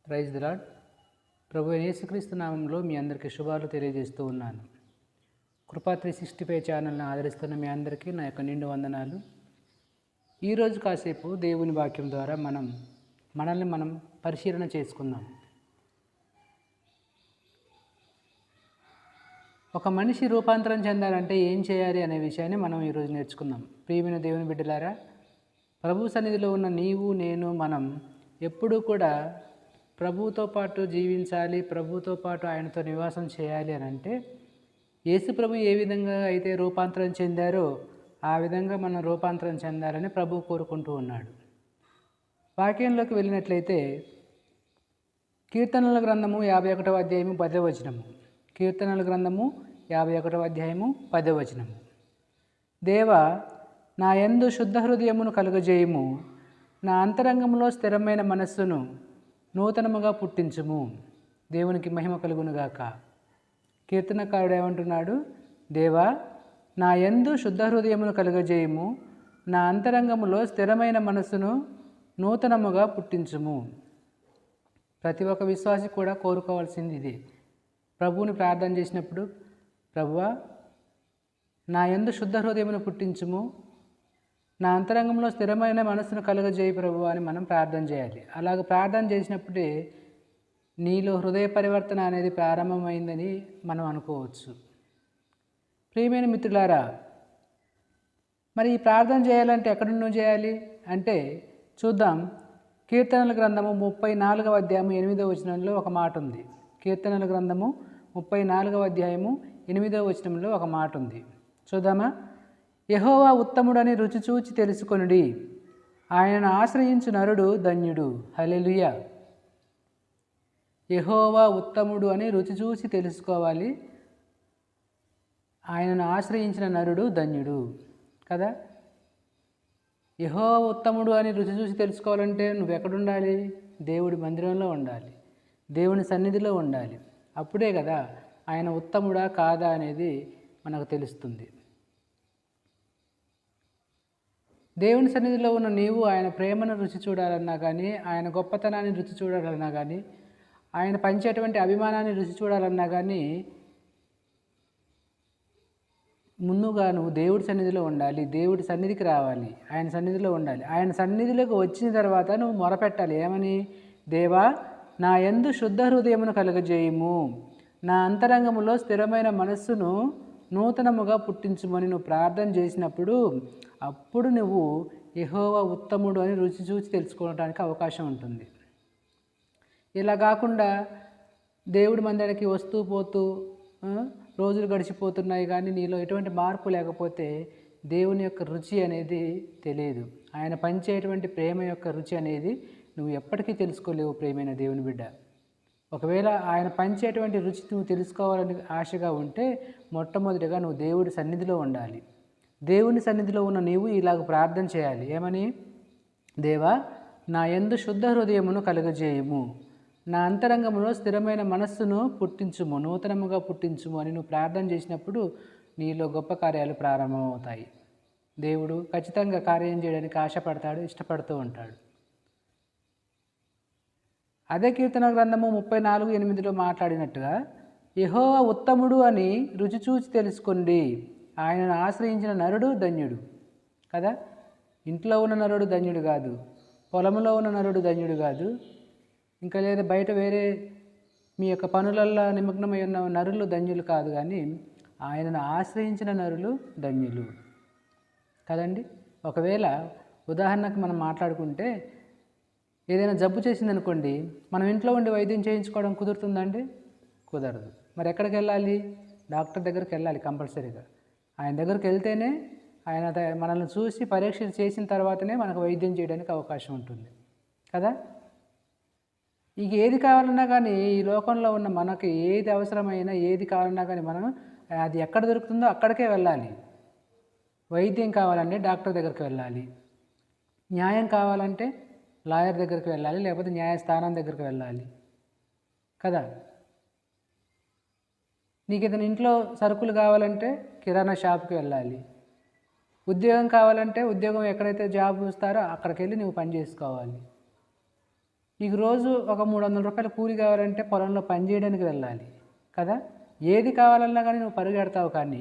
Praise the lord. ప్రభు అయిన యేసుక్రీస్తు నామంలో మీ అందరికీ శుభాలు తెలియజేస్తూ ఉన్నాను. కృపా 365 ఛానల్ని ఆదరిస్తున్న మీ అందరికీ నా యొక్క నిండు వందనాలు. ఈరోజు కాసేపు దేవుని వాక్యం ద్వారా మనల్ని మనం పరిశీలన చేసుకుందాం. ఒక మనిషి రూపాంతరం చెందాలంటే ఏం చేయాలి అనే విషయాన్ని మనం ఈరోజు నేర్చుకుందాం. ప్రియమైన దేవుని బిడ్డలారా, ప్రభు సన్నిధిలో ఉన్న నీవు నేను మనం ఎప్పుడూ కూడా ప్రభువుతో పాటు జీవించాలి, ప్రభువుతో పాటు ఆయనతో నివాసం చేయాలి అని అంటే యేసు ప్రభు ఏ విధంగా అయితే రూపాంతరం చెందారో ఆ విధంగా మనం రూపాంతరం చెందాలని ప్రభువు కోరుకుంటూ ఉన్నాడు. వాక్యంలోకి వెళ్ళినట్లయితే కీర్తనల గ్రంథము 51వ అధ్యాయము 10వ వచనము. కీర్తనల గ్రంథము 51వ అధ్యాయము 10వ వచనము. దేవా, నా యందు శుద్ధ హృదయమును కలుగజేయుము, నా అంతరంగంలో స్థిరమైన మనస్సును నూతనముగా పుట్టించుము. దేవునికి మహిమ కలుగునుగాక. కీర్తనకారుడు ఏమంటున్నాడు? దేవా, నా యందు శుద్ధ హృదయమును కలుగజేయుము, నా అంతరంగములో స్థిరమైన మనస్సును నూతనముగా పుట్టించుము. ప్రతి ఒక్క విశ్వాసి కూడా కోరుకోవాల్సింది ఇదే. ప్రభువుని ప్రార్థన చేసినప్పుడు, ప్రభువా, నా యందు శుద్ధ హృదయమును పుట్టించుము, నా అంతరంగంలో స్థిరమైన మనస్సును కలుగజేయి ప్రభు అని మనం ప్రార్థన చేయాలి. అలాగ ప్రార్థన చేసినప్పుడే నీలో హృదయ పరివర్తన అనేది ప్రారంభమైందని మనం అనుకోవచ్చు. ప్రియమైన మిత్రులారా, మరి ఈ ప్రార్థన చేయాలంటే ఎక్కడి నుండి చేయాలి అంటే చూద్దాం. కీర్తనల గ్రంథము 34వ అధ్యాయము 8వ వచనంలో ఒక మాట ఉంది. కీర్తనల గ్రంథము 34వ అధ్యాయము 8వ వచనంలో ఒక మాట ఉంది. చూద్దామా? యెహోవా ఉత్తముడని రుచి చూచి తెలుసుకొనుడి, ఆయనను ఆశ్రయించు నరుడు ధన్యుడు. హల్లెలూయా. యెహోవా ఉత్తముడు అని రుచి చూసి తెలుసుకోవాలి. ఆయనను ఆశ్రయించిన నరుడు ధన్యుడు కదా. యెహోవా ఉత్తముడు అని రుచి చూసి తెలుసుకోవాలంటే నువ్వు ఎక్కడుండాలి? దేవుడి మందిరంలో ఉండాలి, దేవుని సన్నిధిలో ఉండాలి. అప్పుడే కదా ఆయన ఉత్తముడా కాదా అనేది మనకు తెలుస్తుంది. దేవుని సన్నిధిలో ఉన్న నీవు ఆయన ప్రేమను రుచి చూడాలన్నా కానీ, ఆయన గొప్పతనాన్ని రుచి చూడాలన్నా కానీ, ఆయన పంచేటువంటి అభిమానాన్ని రుచి చూడాలన్నా కానీ ముందుగా నువ్వు దేవుడి సన్నిధిలో ఉండాలి, దేవుడి సన్నిధికి రావాలి, ఆయన సన్నిధిలో ఉండాలి. ఆయన సన్నిధిలోకి వచ్చిన తర్వాత నువ్వు మొరపెట్టాలి. ఏమని? దేవా, నా యందు శుద్ధ హృదయమును కలుగజేయుము, నా అంతరంగములో స్థిరమైన మనస్సును నూతనముగా పుట్టించుమని నువ్వు ప్రార్థన చేసినప్పుడు అప్పుడు నువ్వు యెహోవా ఉత్తముడు అని రుచి చూసి తెలుసుకోవడానికి అవకాశం ఉంటుంది. ఇలా కాకుండా దేవుడి మందిరానికి వస్తూ పోతూ రోజులు గడిచిపోతున్నాయి కానీ నీలో ఎటువంటి మార్పు లేకపోతే దేవుని యొక్క రుచి అనేది తెలియదు. ఆయన పంచేటువంటి ప్రేమ యొక్క రుచి అనేది నువ్వు ఎప్పటికీ తెలుసుకోలేవు. ప్రేమైన దేవుని బిడ్డ, ఒకవేళ ఆయన పంచేటువంటి రుచి నువ్వు తెలుసుకోవాలని ఆశగా ఉంటే మొట్టమొదటిగా నువ్వు దేవుడి సన్నిధిలో ఉండాలి. దేవుని సన్నిధిలో ఉన్న నీవు ఇలాగ ప్రార్థన చేయాలి. ఏమని? దేవా, నా యందు శుద్ధ హృదయమును కలుగజేయుము, నా అంతరంగంలో స్థిరమైన మనస్సును పుట్టించుము, నూతనముగా పుట్టించుము అని నువ్వు ప్రార్థన చేసినప్పుడు నీలో గొప్ప కార్యాలు ప్రారంభమవుతాయి. దేవుడు ఖచ్చితంగా కార్యం చేయడానికి ఆశపడతాడు, ఇష్టపడుతూ ఉంటాడు. అదే కీర్తన గ్రంథము 34:8లో మాట్లాడినట్టుగా యెహోవా ఉత్తముడు అని రుచి చూచి తెలుసుకోండి, ఆయనను ఆశ్రయించిన నరుడు ధన్యుడు కదా. ఇంట్లో ఉన్న నరుడు ధన్యుడు కాదు, పొలంలో ఉన్న నరుడు ధన్యుడు కాదు, ఇంకా లేదా బయట వేరే మీ యొక్క పనులల్లో నిమగ్నమై ఉన్న నరులు ధన్యులు కాదు, కానీ ఆయనను ఆశ్రయించిన నరులు ధన్యులు కదండి. ఒకవేళ ఉదాహరణకు మనం మాట్లాడుకుంటే ఏదైనా జబ్బు చేసిందనుకోండి, మనం ఇంట్లో ఉండి వైద్యం చేయించుకోవడం కుదురుతుందండి? కుదరదు. మరి ఎక్కడికి వెళ్ళాలి? డాక్టర్ దగ్గరికి వెళ్ళాలి కంపల్సరీగా. ఆయన దగ్గరికి వెళ్తేనే ఆయన మనల్ని చూసి పరీక్ష చేసిన తర్వాతనే మనకు వైద్యం చేయడానికి అవకాశం ఉంటుంది కదా. ఇక ఏది కావాలన్నా కానీ ఈ లోకంలో ఉన్న మనకి ఏది అవసరమైనా ఏది కావాలన్నా కానీ మనం అది ఎక్కడ దొరుకుతుందో అక్కడికే వెళ్ళాలి. వైద్యం కావాలంటే డాక్టర్ దగ్గరికి వెళ్ళాలి, న్యాయం కావాలంటే లాయర్ దగ్గరికి వెళ్ళాలి, లేకపోతే న్యాయస్థానం దగ్గరికి వెళ్ళాలి కదా. నీకు ఏదైనా ఇంట్లో సరుకులు కావాలంటే కిరాణా షాప్కి వెళ్ళాలి, ఉద్యోగం కావాలంటే ఉద్యోగం ఎక్కడైతే జాబ్ ఇస్తారో అక్కడికి వెళ్ళి నువ్వు పని చేసుకోవాలి. నీకు రోజు ఒక 300 రూపాయల కూలి కావాలంటే పొలంలో పని చేయడానికి వెళ్ళాలి కదా. ఏది కావాలన్నా కానీ నువ్వు పరుగెడతావు, కానీ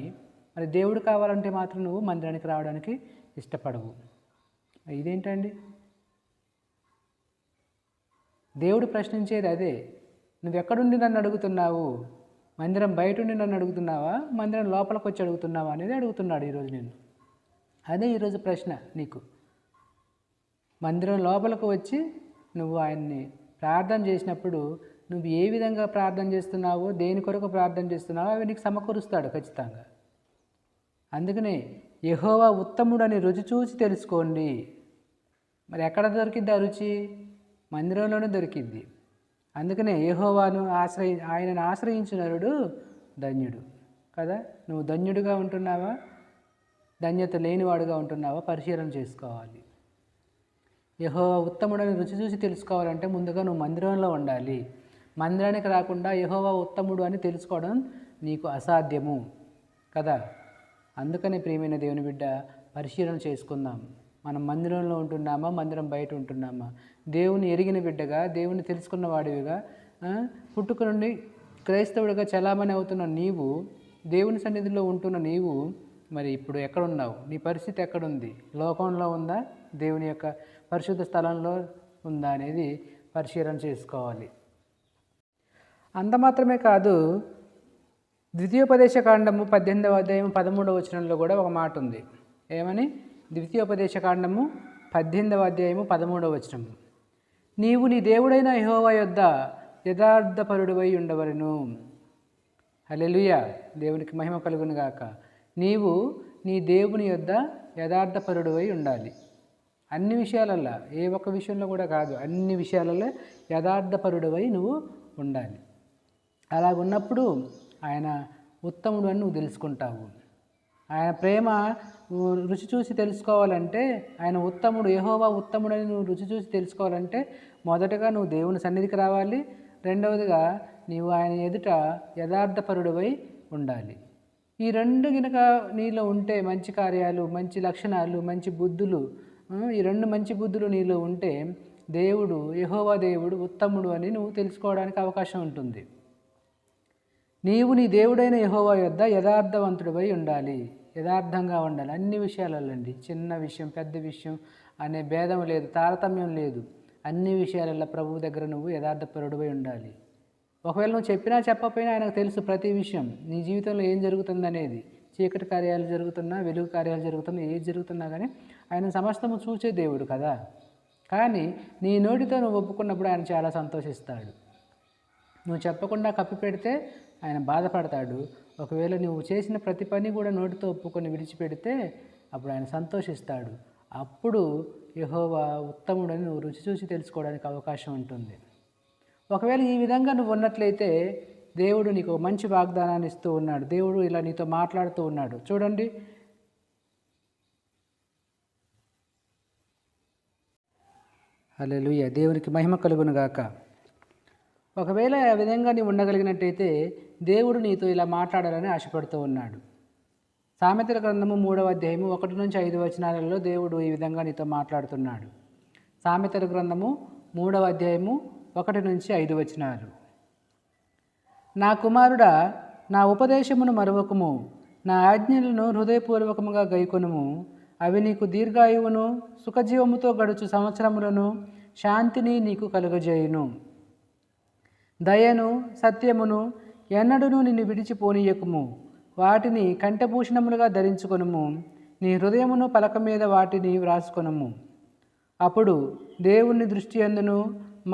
మరి దేవుడు కావాలంటే మాత్రం నువ్వు మందిరానికి రావడానికి ఇష్టపడవు. ఇదేంటండి? దేవుడు ప్రశ్నించేది అదే. నువ్వెక్కడుండి నన్ను అడుగుతున్నావు? మందిరం బయట ఉండి నన్ను అడుగుతున్నావా, మందిరం లోపలికి వచ్చి అడుగుతున్నావా అనేది అడుగుతున్నాడు ఈరోజు నేను. అదే ఈరోజు ప్రశ్న నీకు. మందిరం లోపలికి వచ్చి నువ్వు ఆయన్ని ప్రార్థన చేసినప్పుడు నువ్వు ఏ విధంగా ప్రార్థన చేస్తున్నావో, దేని కొరకు ప్రార్థన చేస్తున్నావో అవి నీకు సమకూరుస్తాడు ఖచ్చితంగా. అందుకనే యెహోవా ఉత్తముడని రుచి చూసి తెలుసుకోండి. మరి ఎక్కడ దొరికిద్ది ఆ రుచి? మందిరంలోనే దొరికిద్ది. అందుకనే యెహోవాను ఆయనను ఆశ్రయించిన నరుడు ధన్యుడు కదా. నువ్వు ధన్యుడిగా ఉంటున్నావా, ధన్యత లేనివాడుగా ఉంటున్నావా పరిశీలన చేసుకోవాలి. యెహోవా ఉత్తముడని రుచి చూసి తెలుసుకోవాలంటే ముందుగా నువ్వు మందిరంలో ఉండాలి. మందిరానికి రాకుండా యెహోవా ఉత్తముడు అని తెలుసుకోవడం నీకు అసాధ్యము కదా. అందుకని ప్రియమైన దేవుని బిడ్డ, పరిశీలన చేసుకుందాం. మనం మందిరంలో ఉంటున్నామా, మందిరం బయట ఉంటున్నామా? దేవుని ఎరిగిన బిడ్డగా, దేవుని తెలుసుకున్న వాడివిగా, పుట్టుక నుండి క్రైస్తవుడిగా చలామణి అవుతున్న నీవు, దేవుని సన్నిధిలో ఉంటున్న నీవు మరి ఇప్పుడు ఎక్కడున్నావు? నీ పరిస్థితి ఎక్కడుంది? లోకంలో ఉందా, దేవుని యొక్క పరిశుద్ధ స్థలంలో ఉందా అనేది పరిశీలన చేసుకోవాలి. అంత మాత్రమే కాదు, ద్వితీయోపదేశకాండము 18వ అధ్యాయం 13వ వచనంలో కూడా ఒక మాట ఉంది. ఏమని? ద్వితీయోపదేశకాండము 18వ అధ్యాయము 13వ వచనము, నీవు నీ దేవుడైన యెహోవా యొద్ద యథార్థపరుడివై ఉండవలెను. హల్లెలూయా, దేవునికి మహిమ కలుగును గాక. నీవు నీ దేవుని యొద్ద యథార్థపరుడివై ఉండాలి. అన్ని విషయాలల్లో, ఏ ఒక్క విషయంలో కూడా కాదు, అన్ని విషయాలలో యథార్థపరుడివై నువ్వు ఉండాలి. అలాగున్నప్పుడు ఆయన ఉత్తముడు అని నువ్వు తెలుసుకుంటావు. ఆయన ప్రేమ నువ్వు రుచి చూసి తెలుసుకోవాలంటే, ఆయన ఉత్తముడు, యెహోవా ఉత్తముడని నువ్వు రుచి చూసి తెలుసుకోవాలంటే మొదటగా నువ్వు దేవుని సన్నిధికి రావాలి. రెండవదిగా నీవు ఆయన ఎదుట యథార్థపరుడివై ఉండాలి. ఈ రెండు గినక నీలో ఉంటే, మంచి కార్యాలు, మంచి లక్షణాలు, మంచి బుద్ధులు, ఈ రెండు మంచి బుద్ధులు నీలో ఉంటే దేవుడు, యెహోవా దేవుడు ఉత్తముడు అని నువ్వు తెలుసుకోవడానికి అవకాశం ఉంటుంది. నీవు నీ దేవుడైన యెహోవా యొద్ద యథార్థవంతుడివై ఉండాలి. యథార్థంగా ఉండాలి అన్ని విషయాలండి. చిన్న విషయం, పెద్ద విషయం అనే భేదం లేదు, తారతమ్యం లేదు. అన్ని విషయాలలో ప్రభువు దగ్గర నువ్వు యథార్థపరుడివై ఉండాలి. ఒకవేళ నువ్వు చెప్పినా చెప్పకపోయినా ఆయనకు తెలుసు ప్రతి విషయం, నీ జీవితంలో ఏం జరుగుతుందనేది. చీకటి కార్యాలు జరుగుతున్నా, వెలుగు కార్యాలు జరుగుతున్నా, ఏది జరుగుతున్నా కానీ ఆయన సమస్తము చూసే దేవుడు కదా. కానీ నీ నోటితో నువ్వు ఒప్పుకున్నప్పుడు ఆయన చాలా సంతోషిస్తాడు. నువ్వు చెప్పకుండా కప్పిపెడితే ఆయన బాధపడతాడు. ఒకవేళ నువ్వు చేసిన ప్రతి పని కూడా నోటితో ఒప్పుకొని విడిచిపెడితే అప్పుడు ఆయన సంతోషిస్తాడు. అప్పుడు యెహోవా ఉత్తముడని నువ్వు రుచి చూసి తెలుసుకోవడానికి అవకాశం ఉంటుంది. ఒకవేళ ఈ విధంగా నువ్వు ఉన్నట్లయితే దేవుడు నీకు మంచి వాగ్దానాన్ని ఇస్తూ ఉన్నాడు. దేవుడు ఇలా నీతో మాట్లాడుతూ ఉన్నాడు. చూడండి, హల్లెలూయా, దేవునికి మహిమ కలుగును గాక. ఒకవేళ ఆ విధంగా నీవు ఉండగలిగినట్టయితే దేవుడు నీతో ఇలా మాట్లాడాలని ఆశపడుతూ ఉన్నాడు. సామెతల గ్రంథము 3వ అధ్యాయము 1 నుంచి 5 వచనాలలో దేవుడు ఈ విధంగా నీతో మాట్లాడుతున్నాడు. సామెతల గ్రంథము 3వ అధ్యాయము 1 నుంచి 5 వచనాలు. నా కుమారుడా, నా ఉపదేశమును మరువకుము, నా ఆజ్ఞలను హృదయపూర్వకముగా గైకొనుము. అవి నీకు దీర్ఘాయువును, సుఖజీవముతో గడుచు సంవత్సరములను, శాంతిని నీకు కలుగజేయును. దయను, సత్యమును ఎన్నడూను నిన్ను విడిచిపోనీయకుము. వాటిని కంఠభూషణములుగా ధరించుకొనుము. నీ హృదయమును పలక మీద వాటిని వ్రాసుకొనుము. అప్పుడు దేవుని దృష్టి యందును,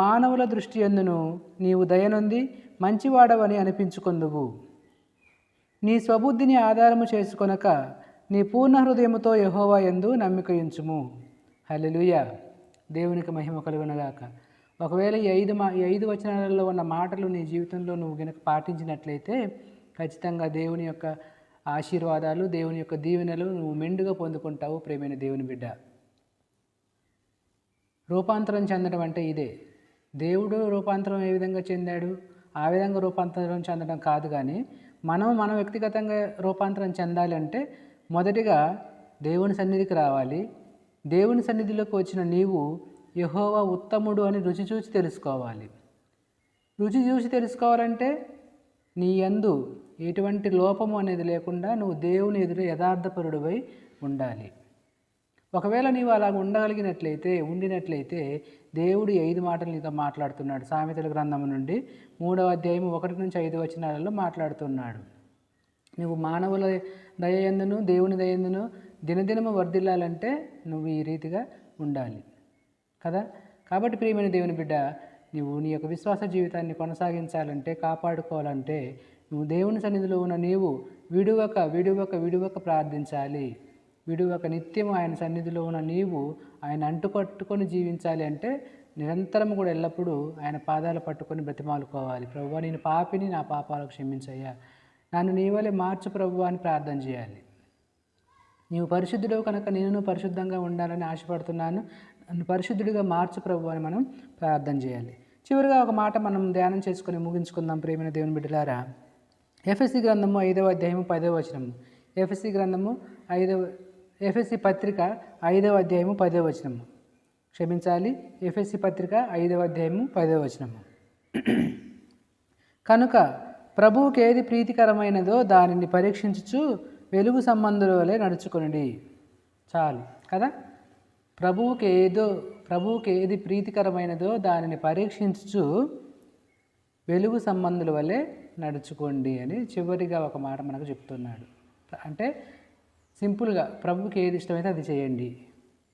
మానవుల దృష్టి యందును నీవు దయనొంది మంచివాడవని అనిపించుకొందువు. నీ స్వబుద్ధిని ఆధారము చేసుకొనక నీ పూర్ణ హృదయముతో యెహోవా యందు నమ్మిక ఉంచుము. హల్లెలూయా, దేవునికి మహిమ కలుగునగాక. ఒకవేళ ఈ 5 వచనాలలో ఉన్న మాటలు నీ జీవితంలో నువ్వు గనక పాటించినట్లయితే ఖచ్చితంగా దేవుని యొక్క ఆశీర్వాదాలు, దేవుని యొక్క దీవెనలు నువ్వు మెండుగా పొందుకుంటావు. ప్రేమైన దేవుని బిడ్డ, రూపాంతరం చెందడం అంటే ఇదే. దేవుడు రూపాంతరం ఏ విధంగా చెందాడు, ఆ విధంగా రూపాంతరం చెందడం కాదు. కానీ మనం వ్యక్తిగతంగా రూపాంతరం చెందాలి అంటే మొదటిగా దేవుని సన్నిధికి రావాలి. దేవుని సన్నిధిలోకి వచ్చిన నీవు యెహోవా ఉత్తముడు అని రుచి చూసి తెలుసుకోవాలి. రుచి చూసి తెలుసుకోవాలంటే నీ యందు ఎటువంటి లోపము అనేది లేకుండా నువ్వు దేవుని ఎదుట యథార్థపరుడివై ఉండాలి. ఒకవేళ నీవు అలా ఉండినట్లయితే దేవుడు 5 మాటలు నీతో మాట్లాడుతున్నాడు. సామెతల గ్రంథం నుండి 3వ అధ్యాయం 1-5 వచనాలలో మాట్లాడుతున్నాడు. నువ్వు మానవుల దయయందును దేవుని దయయందును దినదినము వర్ధిల్లాలంటే నువ్వు ఈ రీతిగా ఉండాలి కదా. కాబట్టి ప్రియమైన దేవుని బిడ్డ, నువ్వు నీ యొక్క విశ్వాస జీవితాన్ని కొనసాగించాలంటే, కాపాడుకోవాలంటే నువ్వు దేవుని సన్నిధిలో ఉన్న నీవు విడువక ప్రార్థించాలి. విడువక నిత్యము ఆయన సన్నిధిలో ఉన్న నీవు ఆయన అంటుపట్టుకొని జీవించాలి. అంటే నిరంతరం కూడా ఎల్లప్పుడూ ఆయన పాదాలు పట్టుకొని బ్రతిమాలుకోవాలి. ప్రభువా, నేను పాపిని, నా పాపాలకు క్షమించయ్యా, నన్ను నీ వలె మార్చు ప్రభువా అని ప్రార్థన చేయాలి. నీవు పరిశుద్ధుడు కనుక నేను పరిశుద్ధంగా ఉండాలని ఆశపడుతున్నాను, నన్ను పరిశుద్ధుడిగా మార్చు ప్రభువా అని మనం ప్రార్థన చేయాలి. చివరిగా ఒక మాట మనం ధ్యానం చేసుకొని ముగించుకుందాం. ప్రియమైన దేవుని బిడ్డలారా, ఎఫెసీ గ్రంథము 5వ అధ్యాయము 10వ వచనము. ఎఫెసీ పత్రిక 5వ అధ్యాయము 10వ వచనము. క్షమించాలి, ఎఫెసీ పత్రిక 5వ అధ్యాయము 10వ వచనము. కనుక ప్రభువుకి ఏది ప్రీతికరమైనదో దానిని పరీక్షించుచు వెలుగు సంబంధుల వలె నడుచుకొనుడి. చాలు కదా. ప్రభువుకి ఏది ప్రీతికరమైనదో దానిని పరీక్షించుచు వెలుగు సంబంధుల వలె నడుచుకోండి అని చివరిగా ఒక మాట మనకు చెప్తున్నాడు. అంటే సింపుల్గా ప్రభువుకి ఏది ఇష్టమైతే అది చేయండి,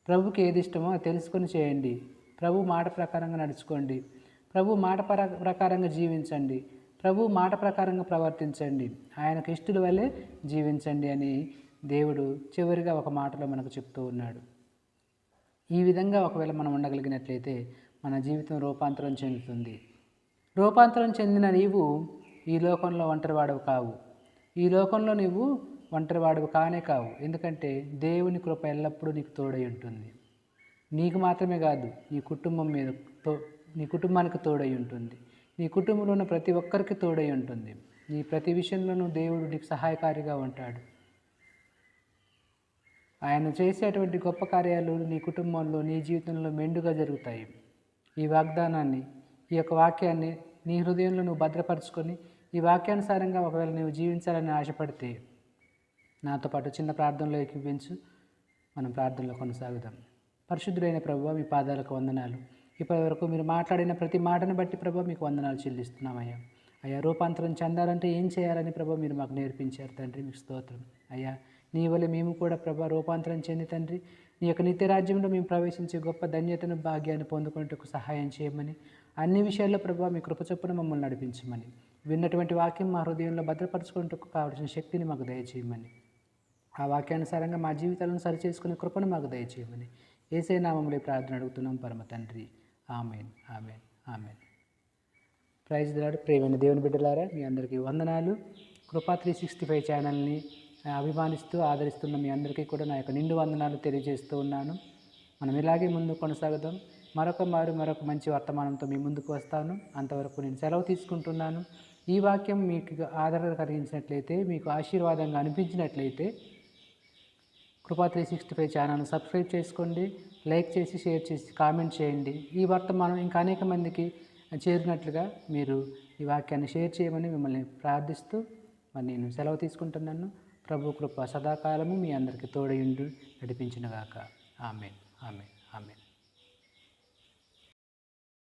ప్రభువుకి ఏది ఇష్టమో అది తెలుసుకొని చేయండి, ప్రభు మాట ప్రకారంగా నడుచుకోండి, ప్రభు మాట ప్రకారంగా జీవించండి, ప్రభు మాట ప్రకారంగా ప్రవర్తించండి, ఆయనకు ఇష్టల వల్లే జీవించండి అని దేవుడు చివరిగా ఒక మాటలో మనకు చెప్తూ ఉన్నాడు. ఈ విధంగా ఒకవేళ మనం ఉండగలిగినట్లయితే మన జీవితం రూపాంతరం చెందుతుంది. రూపాంతరం చెందిన నీవు ఈ లోకంలో ఒంటరివాడవు కావు. ఈ లోకంలో నీవు ఒంటరివాడవు కానే కావు. ఎందుకంటే దేవుని కృప ఎల్లప్పుడూ నీకు తోడై ఉంటుంది. నీకు మాత్రమే కాదు, నీ కుటుంబానికి తోడై ఉంటుంది. నీ కుటుంబంలో ఉన్న ప్రతి ఒక్కరికి తోడై ఉంటుంది. నీ ప్రతి విషయంలోనూ దేవుడు నీకు సహాయకారిగా ఉంటాడు. ఆయన చేసేటువంటి గొప్ప కార్యాలు నీ కుటుంబంలో, నీ జీవితంలో మెండుగా జరుగుతాయి. ఈ వాగ్దానాన్ని, ఈ యొక్క వాక్యాన్ని నీ హృదయంలో నువ్వు భద్రపరుచుకొని ఈ వాక్యానుసారంగా ఒకవేళ నువ్వు జీవించాలని ఆశపడితే నాతో పాటు చిన్న ప్రార్థనలో ఏకీభవించు. మనం ప్రార్థనలో కొనసాగుదాం. పరిశుద్ధుడైన ప్రభువా, మీ పాదాలకు వందనాలు. ఇప్పటి వరకు మీరు మాట్లాడిన ప్రతి మాటను బట్టి ప్రభువా మీకు వందనాలు చెల్లిస్తున్నామయ్యా. అయ్యా, రూపాంతరం చెందాలంటే ఏం చేయాలని ప్రభువా మీరు మాకు నేర్పించారు తండ్రి, మీకు స్తోత్రం. అయ్యా, నీ వల్ల మేము కూడా ప్రభువా రూపాంతరం చెంది తండ్రి నీ యొక్క నిత్య రాజ్యంలో మేము ప్రవేశించే గొప్ప ధన్యతను, భాగ్యాన్ని పొందుకునేందుకు సహాయం చేయమని, అన్ని విషయాల్లో ప్రభువా మీ కృప చొప్పున మమ్మల్ని నడిపించమని, విన్నటువంటి వాక్యం మా హృదయంలో భద్రపరచుకునేందుకు కావలసిన శక్తిని మాకు దయచేయమని, ఆ వాక్యానుసారంగా మా జీవితాలను సరిచేసుకునే కృపను మాకు దయచేయమని యేసయ్య నామములో ప్రార్థన అడుగుతున్నాం పరమ తండ్రి. Amen, amen, amen. Praise the lord. ప్రియమైన దేవుని బిడ్డలారా, మీ అందరికీ వందనాలు. కృపా 365 ఛానల్ని అభిమానిస్తూ ఆదరిస్తున్న మీ అందరికీ కూడా నా యొక్క నిండు వందనాలు తెలియజేస్తూ ఉన్నాను. మనం ఇలాగే ముందు కొనసాగుదాం. మరొక మంచి వర్తమానంతో మీ ముందుకు వస్తాను. అంతవరకు నేను సెలవు తీసుకుంటున్నాను. ఈ వాక్యం మీకు ఆదరణ కలిగించినట్లయితే, మీకు ఆశీర్వాదంగా అనిపించినట్లయితే కృపా 365 ఛానల్ని సబ్స్క్రైబ్ చేసుకోండి, లైక్ చేసి, షేర్ చేసి, కామెంట్ చేయండి. ఈ వర్తమానం ఇంకా అనేక మందికి చేరినట్లుగా మీరు ఈ వాక్యాన్ని షేర్ చేయమని మిమ్మల్ని ప్రార్థిస్తూ మరి నేను సెలవు తీసుకుంటున్నాను. ప్రభు కృప సదాకాలము మీ అందరికీ తోడయుండు నడిపించునుగాక. ఆమేన్, ఆమేన్, ఆమేన్.